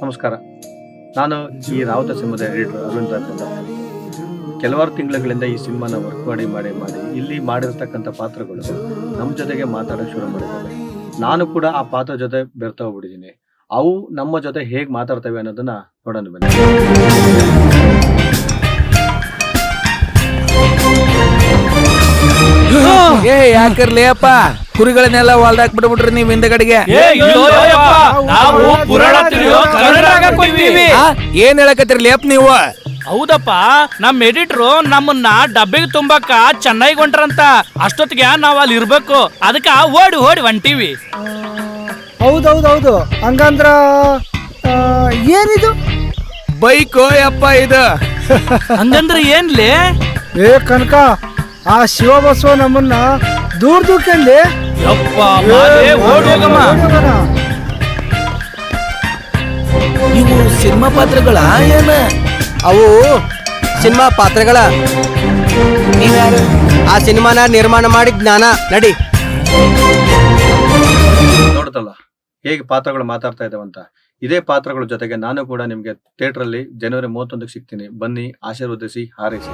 ನಮಸ್ಕಾರ. ನಾನು ಈ ರಾವತ ಸಿನಿಮಾದ ಎಡಿಟರ್ ಅರವಿಂದ್ ರಾಘವೇಂದ್ರ. ಕೆಲವಾರು ತಿಂಗಳುಗಳಿಂದ ಈ ಸಿನಿಮಾನ ವರ್ಕ್ ಮಾಡಿ ಇಲ್ಲಿ ಮಾಡಿರ್ತಕ್ಕಂಥ ಪಾತ್ರಗಳು ನಮ್ಮ ಜೊತೆಗೆ ಮಾತಾಡೋಕೆ ಶುರು ಮಾಡಿದ್ದಾವೆ. ನಾನು ಕೂಡ ಆ ಪಾತ್ರ ಜೊತೆ ಬೆರ್ತಾ ಹೋಗ್ಬಿಟ್ಟಿದ್ದೀನಿ. ಅವು ನಮ್ಮ ಜೊತೆ ಹೇಗೆ ಮಾತಾಡ್ತವೆ ಅನ್ನೋದನ್ನ ನೋಡೋಣ ಬನ್ನಿ. ಏ ಯಾಕರ್ಲಿ ಅಪ್ಪ ಕುರಿಗಳನ್ನೆಲ್ಲ ಹೊಲ್ದಾಕ್ ಬಿಡ್ಬಿಟ್ರಿ ನೀವ್ ಹಿಂದಗಡೆಗೆ. ಏನ್ ಹೇಳಕತ್ತಿರ್ಲಿ ಅಪ್ಪ ನೀವು? ಹೌದಪ್ಪ, ನಮ್ ಎಡಿಟ್ರು ನಮ್ಮನ್ನ ಡಬ್ಬಿಗೆ ತುಂಬಾಕ ಚೆನ್ನಾಗಿ ಹೊಂಟ್ರಂತ. ಅಷ್ಟೊತ್ತಿಗೆ ನಾವ್ ಅಲ್ಲಿ ಇರ್ಬೇಕು, ಅದಕ್ಕ ಓಡಿ ಹೊಂಟಿವಿ. ಹೌದೌದೌದು. ಹಂಗಂದ್ರ ಏನಿದು? ಬೈಕು ಅಪ್ಪ ಇದು. ಹಂಗಂದ್ರ ಏನ್ಲಿ? ಏ ಕನಕ, ಆ ಶಿವಬಸವ ನಮ್ಮನ್ನ ದೂರ ದೂಕಂಡಿ. ಇವು ಸಿನಿಮಾ ಪಾತ್ರಗಳ ಏನ? ಅವು ಸಿನಿಮಾ ಪಾತ್ರಗಳ. ನೀವ್ಯಾರು? ಆ ಸಿನಿಮಾನ ನಿರ್ಮಾಣ ಮಾಡಿದ್ ಜ್ಞಾನ. ನಡಿ. ನೋಡುತ್ತಲ್ಲ ಹೇಗೆ ಪಾತ್ರಗಳು ಮಾತಾಡ್ತಾ ಇದ್ದಾವಂತ. ಇದೇ ಪಾತ್ರಗಳ ಜೊತೆಗೆ ನಾನು ಕೂಡ ನಿಮ್ಗೆ ಥಿಯೇಟರ್ ಅಲ್ಲಿ ಜನವರಿ 31ಕ್ಕೆ ಸಿಗ್ತೀನಿ. ಬನ್ನಿ, ಆಶೀರ್ವದಿಸಿ, ಹಾರೈಸಿ.